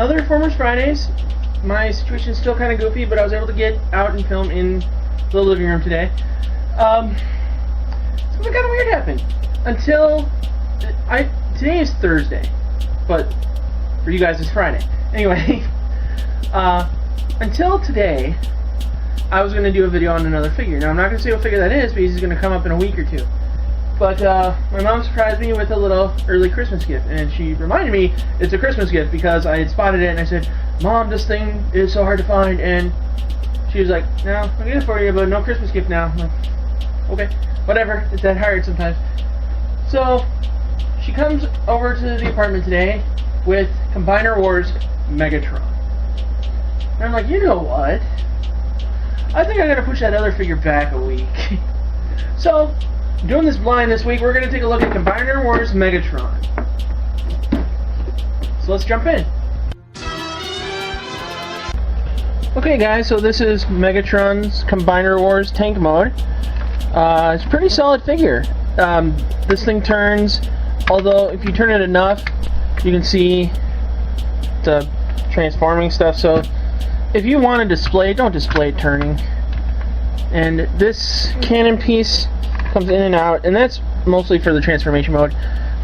another Informers Fridays. My situation is still kind of goofy, but I was able to get out and film in the living room today. Something kind of weird happened. Today is Thursday, but for you guys it's Friday. Anyway, until today, I was going to do a video on another figure. Now I'm not going to say what figure that is, because he's going to come up in a week or two. But my mom surprised me with a little early Christmas gift, and she reminded me it's a Christmas gift because I had spotted it, and I said, "Mom, this thing is so hard to find," and she was like, "No, I'll get it for you, but no Christmas gift now." I'm like, okay, whatever, it's that hard sometimes. So, she comes over to the apartment today with Combiner Wars Megatron. And I'm like, you know what? I think I gotta push that other figure back a week. So, doing this blind this week, we're going to take a look at Combiner Wars Megatron. So let's jump in. Okay guys, so this is Megatron's Combiner Wars tank mode. It's a pretty solid figure. This thing turns, although if you turn it enough, you can see the transforming stuff. So if you want to display it, don't display it turning. And this cannon piece comes in and out, and that's mostly for the transformation mode.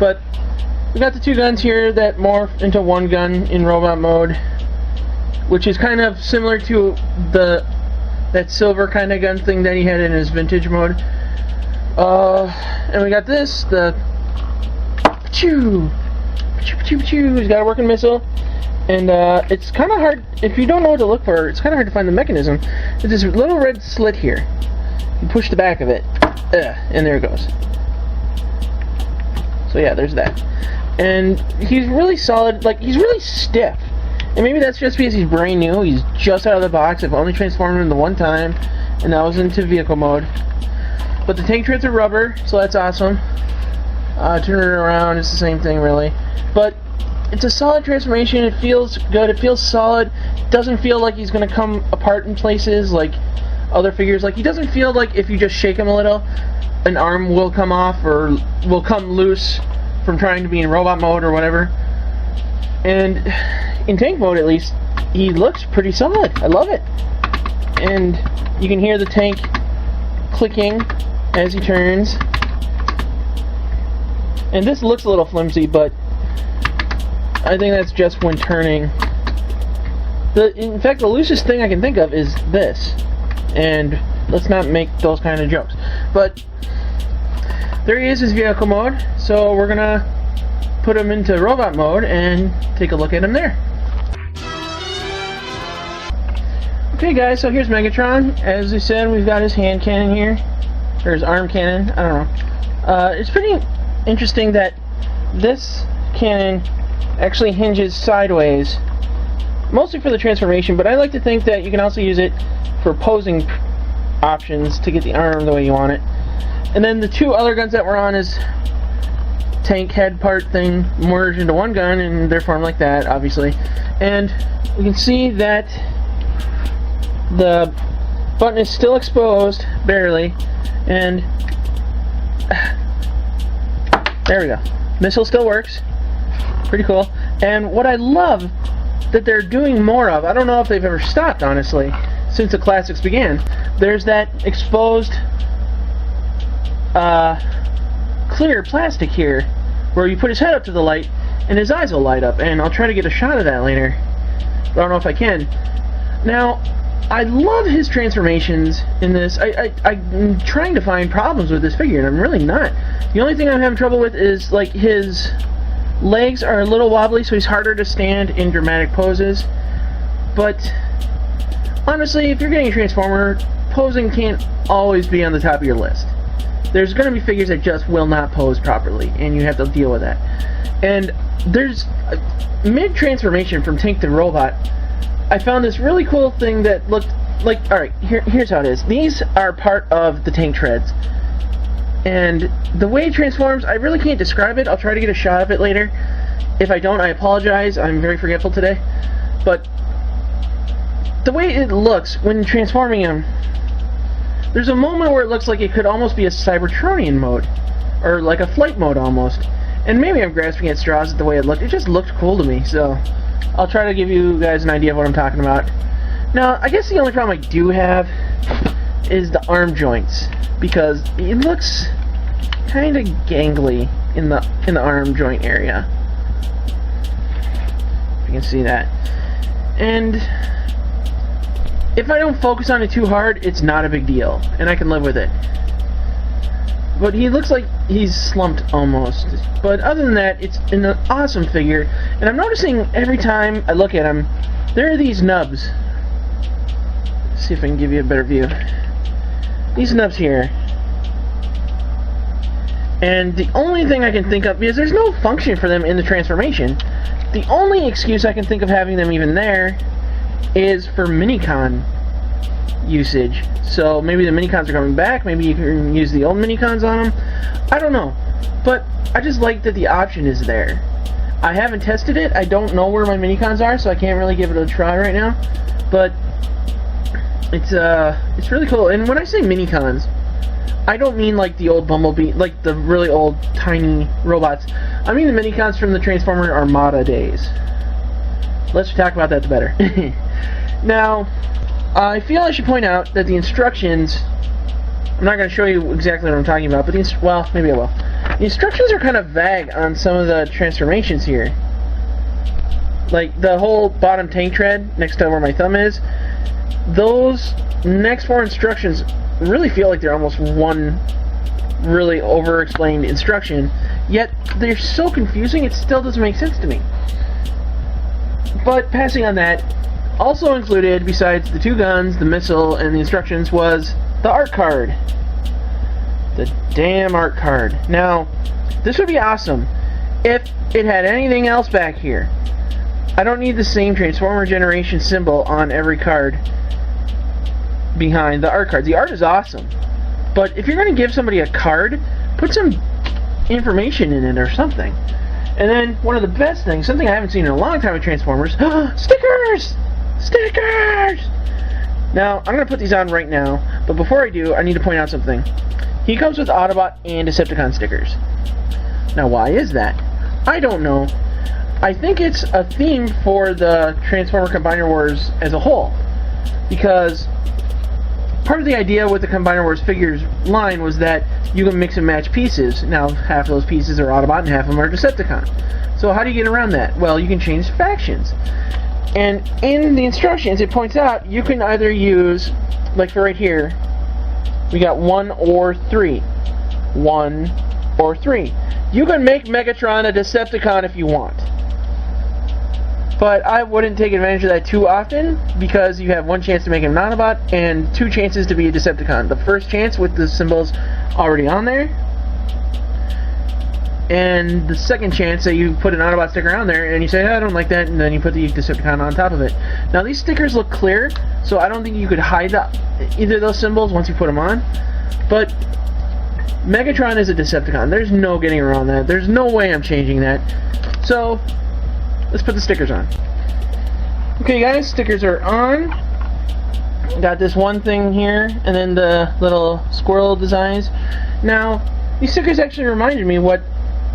But we got the two guns here that morph into one gun in robot mode, which is kind of similar to that silver kind of gun thing that he had in his vintage mode. And we got this, the he's got a working missile, and it's kind of hard, if you don't know what to look for, it's kind of hard to find the mechanism. There's this little red slit here. You push the back of it, and there it goes. So yeah, there's that. And he's really solid, like, he's really stiff. And maybe that's just because he's brand new, he's just out of the box. I've only transformed him the one time, and that was into vehicle mode. But the tank treads are rubber, so that's awesome. Turn it around, it's the same thing really. But it's a solid transformation, it feels good, it feels solid. It doesn't feel like he's going to come apart in places like other figures. Like, he doesn't feel like if you just shake him a little, an arm will come off or will come loose from trying to be in robot mode or whatever. And in tank mode, at least, he looks pretty solid. I love it. And you can hear the tank clicking as he turns. And this looks a little flimsy, but I think that's just when turning. In fact, the loosest thing I can think of is this. And let's not make those kind of jokes. But there he is, his vehicle mode. So we're gonna put him into robot mode and take a look at him there. Okay guys, so here's Megatron. As I said, we've got his hand cannon here, or his arm cannon, I don't know. It's pretty interesting that this cannon actually hinges sideways, mostly for the transformation, but I like to think that you can also use it for posing options to get the arm the way you want it. And then the two other guns that we're on is tank head part thing merged into one gun, and they're formed like that, obviously. And you can see that the button is still exposed, barely, and there we go. Missile still works. Pretty cool. And what I love that they're doing more of, I don't know if they've ever stopped, honestly, since the classics began, there's that exposed clear plastic here where you put his head up to the light and his eyes will light up, and I'll try to get a shot of that later, but I don't know if I can. Now, I love his transformations in this. I'm trying to find problems with this figure, and I'm really not. The only thing I'm having trouble with is, like, his legs are a little wobbly, so he's harder to stand in dramatic poses. But honestly, if you're getting a Transformer, posing can't always be on the top of your list. There's going to be figures that just will not pose properly, and you have to deal with that. And there's mid-transformation from tank to robot, I found this really cool thing that looked like, alright, here's how it is. These are part of the tank treads. And the way it transforms, I really can't describe it. I'll try to get a shot of it later. If I don't, I apologize. I'm very forgetful today. But the way it looks when transforming him, there's a moment where it looks like it could almost be a Cybertronian mode, or like a flight mode almost. And maybe I'm grasping at straws at the way it looked. It just looked cool to me, so I'll try to give you guys an idea of what I'm talking about. Now, I guess the only problem I do have is the arm joints, because it looks kind of gangly in the arm joint area. If you can see that. And if I don't focus on it too hard, it's not a big deal, and I can live with it. But he looks like he's slumped almost. But other than that, it's an awesome figure. And I'm noticing every time I look at him, there are these nubs. Let's see if I can give you a better view. These nubs here. And the only thing I can think of, because there's no function for them in the transformation, the only excuse I can think of having them even there is for Minicon usage. So maybe the Minicons are coming back, maybe you can use the old Minicons on them. I don't know. But I just like that the option is there. I haven't tested it, I don't know where my Minicons are, so I can't really give it a try right now. But it's really cool. And when I say Minicons, I don't mean like the old Bumblebee, like the really old tiny robots. I mean the Minicons from the Transformer Armada days. The less we talk about that, the better. Now, I feel I should point out that the instructions, I'm not going to show you exactly what I'm talking about, but well, maybe I will. The instructions are kind of vague on some of the transformations here. Like the whole bottom tank tread next to where my thumb is, those next 4 instructions really feel like they're almost one really over-explained instruction, yet they're so confusing it still doesn't make sense to me. But passing on that, also included, besides the 2 guns, the missile, and the instructions, was the art card. The damn art card. Now, this would be awesome if it had anything else back here. I don't need the same Transformer Generation symbol on every card behind the art card. The art is awesome, but if you're going to give somebody a card, put some information in it or something. And then, one of the best things, something I haven't seen in a long time with Transformers, stickers! Stickers! Now, I'm going to put these on right now, but before I do, I need to point out something. He comes with Autobot and Decepticon stickers. Now, why is that? I don't know. I think it's a theme for the Transformer Combiner Wars as a whole, because part of the idea with the Combiner Wars figures line was that you can mix and match pieces. Now, half of those pieces are Autobot and half of them are Decepticon. So how do you get around that? Well, you can change factions. And in the instructions, it points out you can either use, like for right here, we got 1 or 3. 1 or 3. You can make Megatron a Decepticon if you want. But I wouldn't take advantage of that too often, because you have 1 chance to make him an Autobot and 2 chances to be a Decepticon. The first chance with the symbols already on there, and the second chance that you put an Autobot sticker on there and you say, oh, I don't like that, and then you put the Decepticon on top of it. Now these stickers look clear, so I don't think you could hide either of those symbols once you put them on. But Megatron is a Decepticon. There's no getting around that. There's no way I'm changing that. So let's put the stickers on. Okay guys, stickers are on. Got this one thing here, and then the little squirrel designs. Now, these stickers actually reminded me what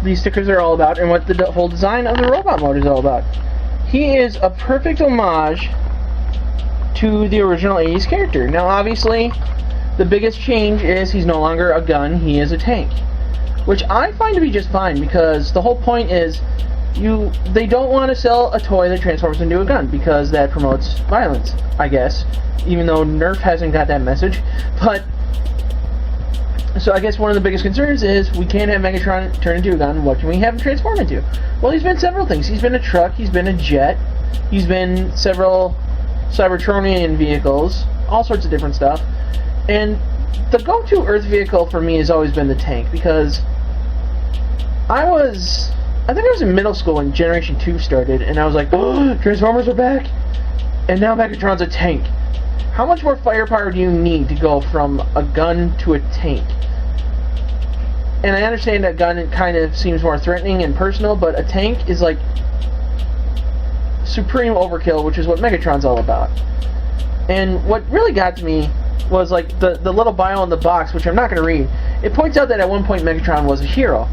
these stickers are all about and what the whole design of the robot mode is all about. He is a perfect homage to the original 80s character. Now obviously, the biggest change is he's no longer a gun, he is a tank. Which I find to be just fine, because the whole point is they don't want to sell a toy that transforms into a gun, because that promotes violence, I guess. Even though Nerf hasn't got that message. But so I guess one of the biggest concerns is we can't have Megatron turn into a gun. What can we have him transform into? Well, he's been several things. He's been a truck, he's been a jet, he's been several Cybertronian vehicles, all sorts of different stuff. And the go-to Earth vehicle for me has always been the tank, because I think I was in middle school when Generation 2 started, and I was like, oh, Transformers are back! And now Megatron's a tank. How much more firepower do you need to go from a gun to a tank? And I understand that gun kind of seems more threatening and personal, but a tank is like supreme overkill, which is what Megatron's all about. And what really got to me was like the little bio in the box, which I'm not going to read. It points out that at one point Megatron was a hero.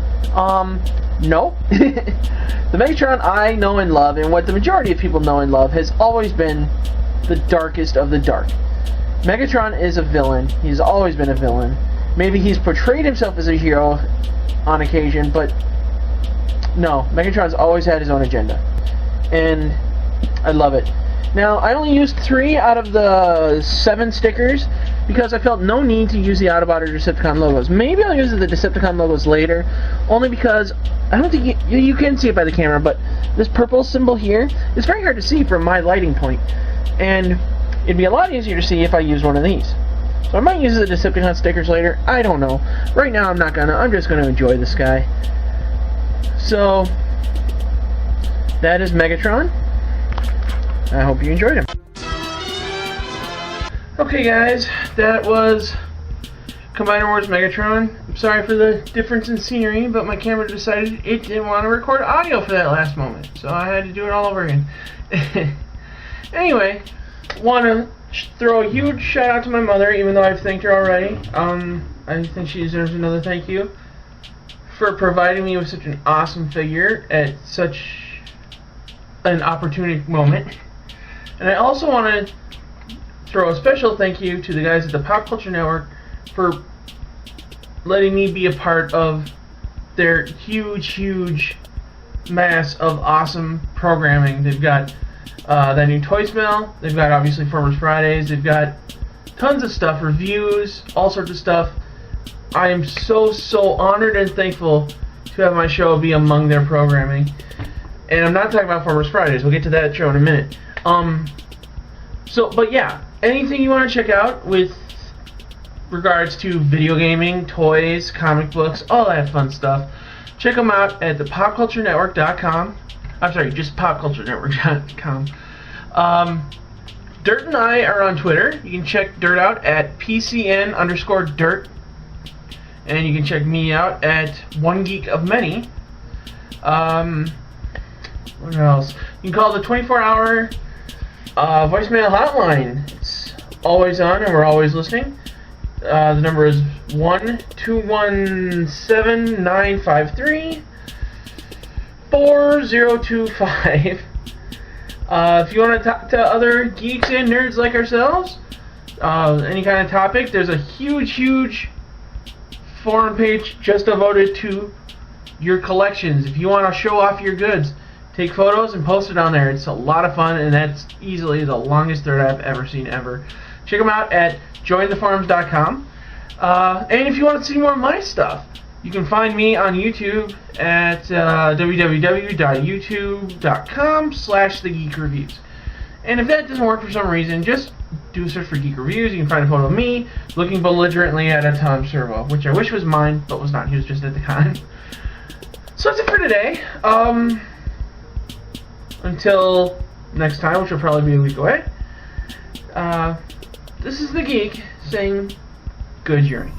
No. The Megatron I know and love, and what the majority of people know and love, has always been the darkest of the dark. Megatron is a villain. He's always been a villain. Maybe he's portrayed himself as a hero on occasion, but no, Megatron's always had his own agenda. And I love it. Now, I only used 3 out of the 7 stickers because I felt no need to use the Autobot or Decepticon logos. Maybe I'll use the Decepticon logos later, only because I don't think you can see it by the camera, but this purple symbol here is very hard to see from my lighting point, and it'd be a lot easier to see if I use one of these. So I might use the Decepticon stickers later. I don't know. Right now I'm not gonna. I'm just gonna enjoy this guy. So that is Megatron. I hope you enjoyed him. Okay guys, that was Combiner Wars Megatron. I'm sorry for the difference in scenery, but my camera decided it didn't want to record audio for that last moment, so I had to do it all over again. Anyway, want to throw a huge shout out to my mother, even though I've thanked her already. I think she deserves another thank you for providing me with such an awesome figure at such an opportune moment. And I also want to throw a special thank you to the guys at the Pop Culture Network for letting me be a part of their huge mass of awesome programming. They've got that new Toy Smell, they've got obviously Farmers Fridays, they've got tons of stuff, reviews, all sorts of stuff. I am so honored and thankful to have my show be among their programming. And I'm not talking about Farmers Fridays, we'll get to that show in a minute. But yeah, anything you want to check out with regards to video gaming, toys, comic books, all that fun stuff, check them out at thepopculturenetwork.com. I'm sorry, just popculturenetwork.com. Dirt and I are on Twitter. You can check Dirt out at PCN_Dirt. And you can check me out at One Geek of Many. What else? You can call the 24-hour voicemail hotline. It's always on and we're always listening. The number is 1-217-953-4025. If you want to talk to other geeks and nerds like ourselves, any kind of topic, there's a huge forum page just devoted to your collections. If you want to show off your goods, take photos and post it on there. It's a lot of fun, and that's easily the longest thread I've ever seen ever. Check them out at jointheforums.com. And if you want to see more of my stuff, you can find me on YouTube at www.youtube.com/thegeekreviews. And if that doesn't work for some reason, just do a search for Geek Reviews. You can find a photo of me looking belligerently at a Tom Servo, which I wish was mine, but was not. He was just at the con. So that's it for today. Until next time, which will probably be a week away. This is the Geek saying good journey.